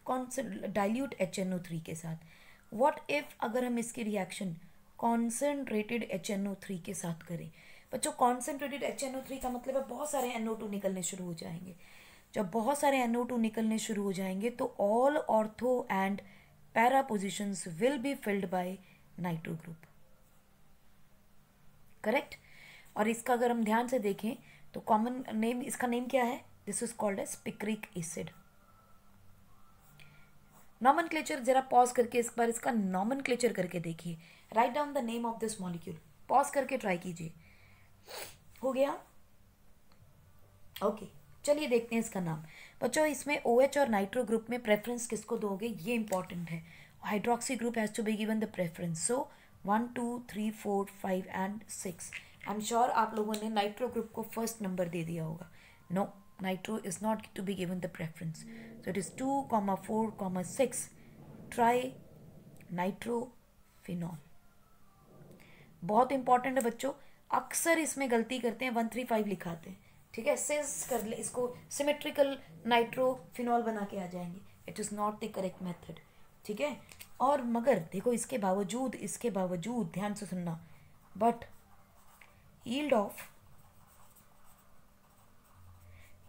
डाइल्यूट HNO3 के साथ। व्हाट इफ अगर हम इसकी रिएक्शन कॉन्सेंट्रेटेड HNO3 के साथ करें। बच्चों कॉन्सेंट्रेटेड HNO3 का मतलब है बहुत सारे NO2 निकलने शुरू हो जाएंगे। जब बहुत सारे NO2 निकलने शुरू हो जाएंगे तो all ortho and para positions will be filled by nitro group, correct. और इसका अगर हम ध्यान से देखें तो कॉमन नेम, इसका नेम क्या है, this is called as picric acid. Nomenclature जरा पॉज करके इस बार इसका नॉमेनक्लेचर करके देखिए, write down the name of this molecule, pause करके ट्राई कीजिए। हो गया, ओके चलिए देखते हैं इसका नाम। बच्चों इसमें OH और नाइट्रो ग्रुप में प्रेफरेंस किसको दोगे, ये इंपॉर्टेंट है। Hydroxy group has to be given the preference. So 1 2 3 4 5 and 6। I am sure आप लोगों ने नाइट्रो ग्रुप को फर्स्ट नंबर दे दिया होगा। No, nitro is not to be given the preference. So it is 2, 4, 6 trinitrophenol. बहुत important है बच्चों, अक्सर इसमें गलती करते हैं, 135 लिखाते हैं, ठीक है, सिस कर ले इसको, सिमेट्रिकल नाइट्रोफिनॉल बना के आ जाएंगे। It is not the correct method, ठीक है। और मगर देखो इसके बावजूद ध्यान से सुनना, but yield of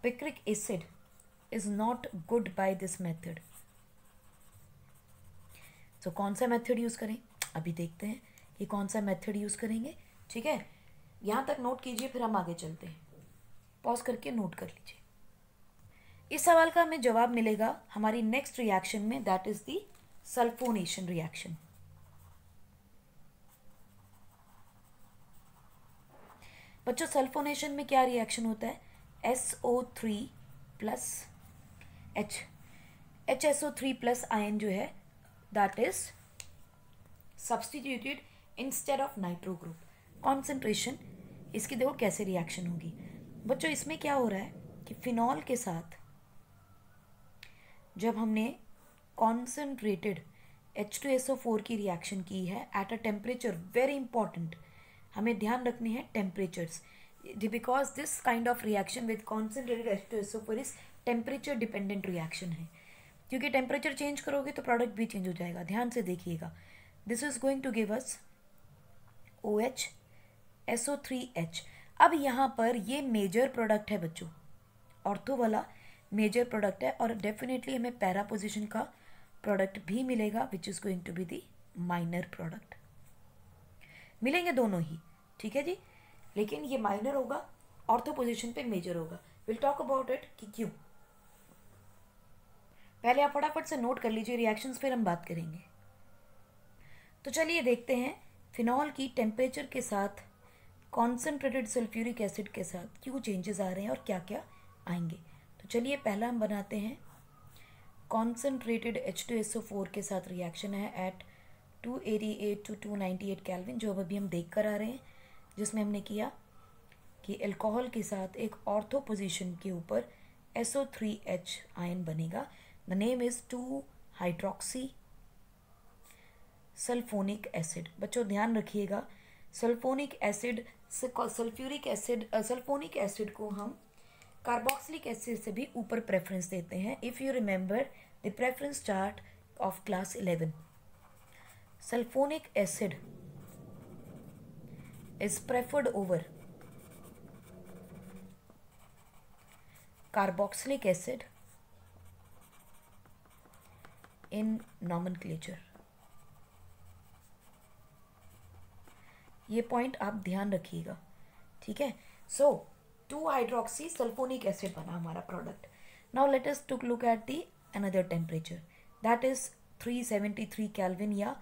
picric acid is not good by this method. तो कौन सा मेथड यूज करें, अभी देखते हैं कि कौन सा मेथड यूज करेंगे, ठीक है। यहां तक नोट कीजिए, फिर हम आगे चलते हैं। पॉज करके नोट कर लीजिए। इस सवाल का हमें जवाब मिलेगा हमारी नेक्स्ट रिएक्शन में, that is the sulphonation reaction. बच्चों सल्फोनेशन में क्या रिएक्शन होता है, SO3 plus HSO3 plus ion जो है that is substituted instead of nitro group. Concentration इसकी देखो कैसे रिएक्शन होगी। बच्चों इसमें क्या हो रहा है कि फिनॉल के साथ जब हमने कॉन्सेंट्रेटेड H2SO4 की रिएक्शन की है at a temperature, very important, हमें ध्यान रखने हैं temperatures, because this kind of reaction with concentrated H2SO4 is temperature dependent reaction है, क्योंकि टेम्परेचर चेंज करोगे तो प्रोडक्ट भी चेंज हो जाएगा। ध्यान से देखिएगा, this is going to give us OH SO3H। अब यहाँ पर ये मेजर प्रोडक्ट है बच्चों, ऑर्थो वाला मेजर प्रोडक्ट है, और डेफिनेटली हमें पैरा पोजिशन का प्रोडक्ट भी मिलेगा which is going to be the minor product. मिलेंगे दोनों ही, ठीक है जी, लेकिन ये माइनर होगा, ऑर्थो पोजिशन पे मेजर होगा। विल टॉक अबाउट इट कि क्यों। पहले आप फटाफट से नोट कर लीजिए रिएक्शंस, फिर हम बात करेंगे। तो चलिए देखते हैं फिनॉल की टेम्परेचर के साथ कॉन्सेंट्रेटेड सल्फ्यूरिक एसिड के साथ क्यों चेंजेस आ रहे हैं और क्या क्या आएंगे। तो चलिए पहला हम बनाते हैं कॉन्सेंट्रेटेड H2SO4 के साथ रिएक्शन है एट 288 to 298 केल्विन, जो अभी हम देख कर आ रहे हैं, जिसमें हमने किया कि अल्कोहल के साथ एक ऑर्थो पोजीशन के ऊपर SO3H आयन बनेगा। The name is two hydroxy sulphonic acid. बच्चों ध्यान रखिएगा, सल्फोनिक एसिड को हम कार्बोक्सिलिक एसिड से भी ऊपर प्रेफरेंस देते हैं। If you remember the preference chart of class 11, sulphonic acid is preferred over carboxylic acid in nomenclature. ये पॉइंट आप ध्यान रखिएगा, ठीक है। सो 2 हाइड्रोक्सी सल्फोनिक एसिड बना हमारा product. Now let us to look at the another temperature, that is 373 kelvin या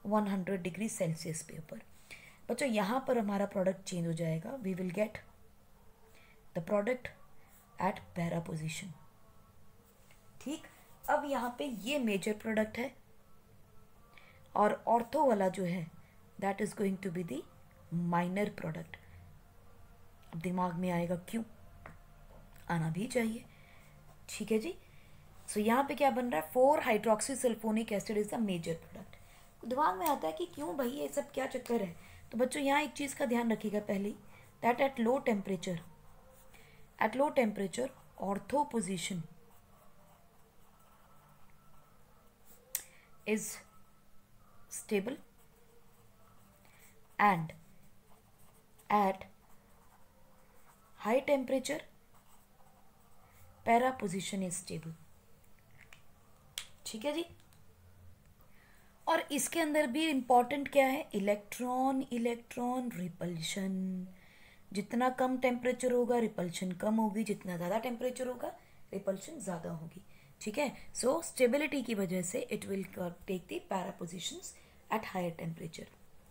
100 degree Celsius पे ऊपर। बच्चों यहाँ पर हमारा प्रोडक्ट चेंज हो जाएगा। We will get the product at para position, ठीक। अब यहाँ पे ये मेजर प्रोडक्ट है और ऑर्थो वाला जो है that is going to be the minor product. अब दिमाग में आएगा क्यों, आना भी चाहिए, ठीक है जी। सो यहाँ पे क्या बन रहा है, 4 hydroxy sulphonic acid is the major product. दिमाग में आता है कि क्यों भाई ये सब क्या चक्कर है। तो बच्चों यहाँ एक चीज़ का ध्यान रखिएगा पहले, that at low temperature ortho position is stable and at high temperature para position is stable, ठीक है जी। और इसके अंदर भी इंपॉर्टेंट क्या है, इलेक्ट्रॉन रिपल्शन। जितना कम टेम्परेचर होगा रिपल्शन कम होगी, जितना ज़्यादा टेम्परेचर होगा रिपल्शन ज़्यादा होगी, ठीक है। सो स्टेबिलिटी की वजह से it will take the para positions at higher temperature,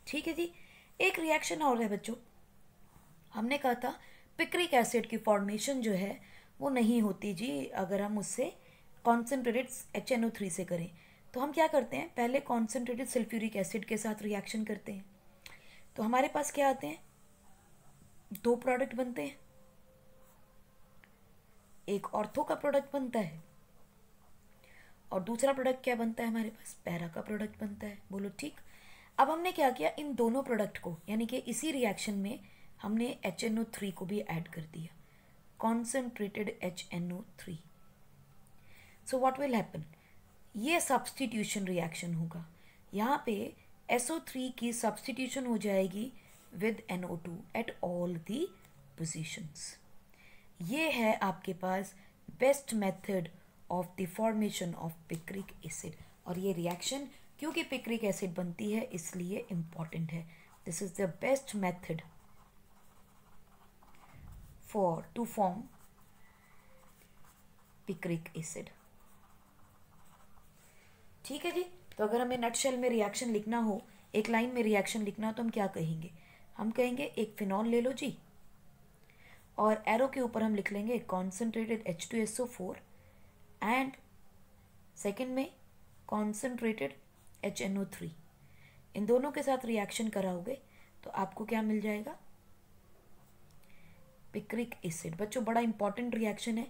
ठीक है जी। एक रिएक्शन और है बच्चों, हमने कहा था पिक्रिक एसिड की फॉर्मेशन जो है वो नहीं होती जी अगर हम उससे कॉन्सेंट्रेटेड HNO3 से करें। तो हम क्या करते हैं, पहले कॉन्सेंट्रेटेड सल्फ्यूरिक एसिड के साथ रिएक्शन करते हैं। तो हमारे पास क्या आते हैं, 2 प्रोडक्ट बनते हैं, एक ऑर्थो का प्रोडक्ट बनता है और दूसरा प्रोडक्ट क्या बनता है हमारे पास, पैरा का प्रोडक्ट बनता है। बोलो ठीक। अब हमने क्या किया, इन दोनों प्रोडक्ट को यानी कि इसी रिएक्शन में हमने HNO3 को भी ऐड कर दिया, concentrated HNO3। So what will happen, ये सब्स्टिट्यूशन रिएक्शन होगा। यहाँ पे SO3 की सब्स्टिट्यूशन हो जाएगी with NO2 at all the positions. ये है आपके पास best method of the formation of picric acid. और ये रिएक्शन क्योंकि पिक्रिक एसिड बनती है इसलिए इम्पॉर्टेंट है। This is the best method for to form picric acid, ठीक है जी। तो अगर हमें नटशेल में रिएक्शन लिखना हो, एक लाइन में रिएक्शन लिखना हो, तो हम क्या कहेंगे, हम कहेंगे एक फिनॉल ले लो जी और एरो के ऊपर हम लिख लेंगे कॉन्सेंट्रेटेड H2SO4 एंड सेकेंड में कॉन्सेंट्रेटेड HNO3। इन दोनों के साथ रिएक्शन कराओगे तो आपको क्या मिल जाएगा, पिक्रिक एसिड। बच्चों बड़ा इंपॉर्टेंट रिएक्शन है,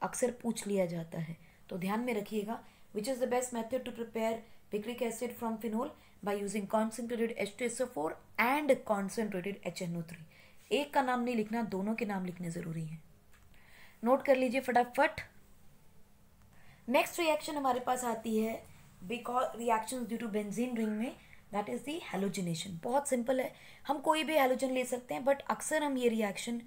अक्सर पूछ लिया जाता है, तो ध्यान में रखिएगा। Which is the best method to prepare picric acid from phenol, by using concentrated H2SO4 and concentrated HNO3। एक का नाम नहीं लिखना, दोनों के नाम लिखने जरूरी है, नोट कर लीजिए फटाफट। नेक्स्ट रिएक्शन हमारे पास आती है because reactions due to benzene ring में, दैट इज दी हैलोजिनेशन। बहुत सिंपल है, हम कोई भी हैलोजन ले सकते हैं, बट अक्सर हम ये रिएक्शन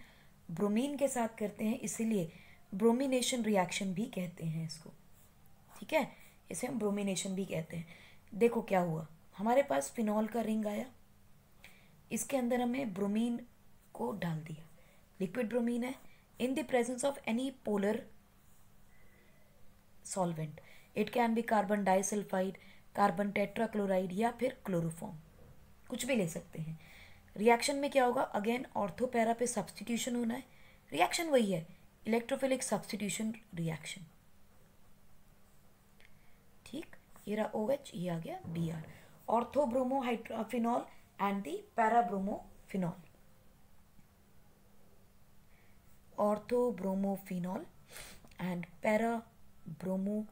ब्रोमीन के साथ करते हैं, इसीलिए ब्रोमिनेशन रिएक्शन भी कहते हैं इसको, ठीक है। इसे हम ब्रोमिनेशन भी कहते हैं। देखो क्या हुआ, हमारे पास फिनॉल का रिंग आया, इसके अंदर हमने ब्रोमीन को डाल दिया, लिक्विड ब्रोमीन है, in the presence of any polar solvent. It can B carbon disulphide, carbon tetrachloride या फिर क्लोरोफॉर्म, कुछ भी ले सकते हैं। रिएक्शन में क्या होगा, अगेन ऑर्थो पैरा पे सब्स्टिट्यूशन होना है। रिएक्शन वही है, इलेक्ट्रोफिलिक सब्स्टिट्यूशन रिएक्शन, ठीक। ये रहा OH, ये आ गया Br, ortho bromo phenol and the para bromo phenol, ortho bromo phenol and para bromo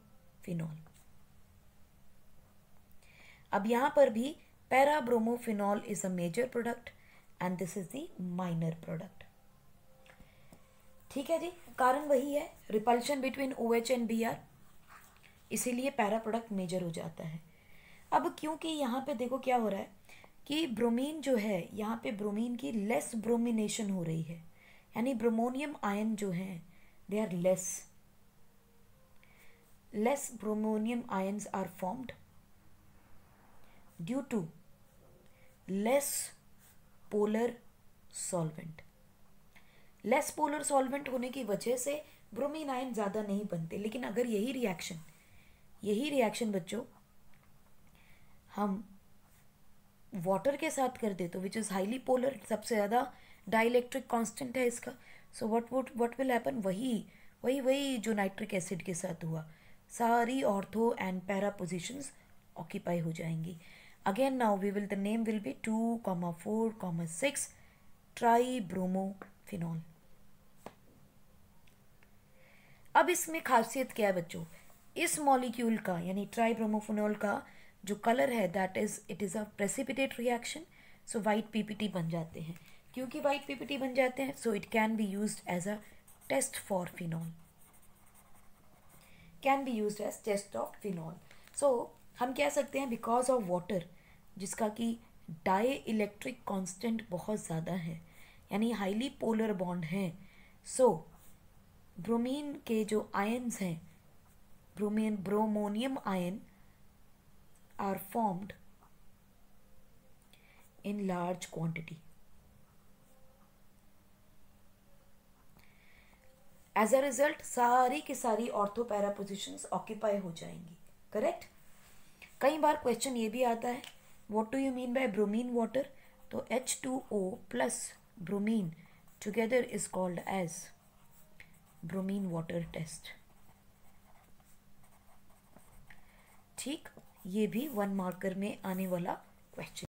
phenol. अब यहां पर भी para bromo phenol is a major product and this is the minor product, ठीक है जी। कारण वही है, repulsion between OH and Br, इसीलिए पैरा प्रोडक्ट मेजर हो जाता है। अब क्योंकि यहाँ पे देखो क्या हो रहा है कि ब्रोमीन जो है, यहाँ पे ब्रोमीन की लेस ब्रोमिनेशन हो रही है, यानी ब्रोमोनियम आयन जो है they are less bromonium ions are formed due to less polar solvent. Less polar solvent होने की वजह से ब्रोमीन आयन ज़्यादा नहीं बनते. लेकिन अगर यही रिएक्शन बच्चों हम वाटर के साथ कर दे तो विच इज़ हाईली पोलर, सबसे ज़्यादा डाइलेक्ट्रिक कांस्टेंट है इसका. सो व्हाट विल हैपन, वही जो नाइट्रिक एसिड के साथ हुआ, सारी ortho and para positions occupy हो जाएंगी. Again now the name will be 2,4,6 ट्राईब्रोमोफिनॉल. अब इसमें खासियत क्या है बच्चों, इस मॉलिक्यूल का यानी ट्राईब्रोमोफिनॉल का जो कलर है that is it is a precipitate reaction. So white ppt बन जाते हैं. क्योंकि वाइट पीपीटी बन जाते हैं so it can be used as a test for phenol, can be used as test of phenol. So हम कह सकते हैं बिकॉज ऑफ वाटर जिसका कि डाई इलेक्ट्रिक कॉन्स्टेंट बहुत ज़्यादा है यानी हाईली पोलर बॉन्ड हैं, सो ब्रोमीन के जो आयन्स हैं, bromonium ion are formed in large quantity. As a result सारी की सारी ऑर्थो पैरा पोजिशंस ऑक्यूपाई हो जाएंगी. करेक्ट. कई बार क्वेश्चन ये भी आता है what do you mean by bromine water, तो H2O plus bromine together is called as bromine water test. ठीक, ये भी 1 मार्कर में आने वाला क्वेश्चन.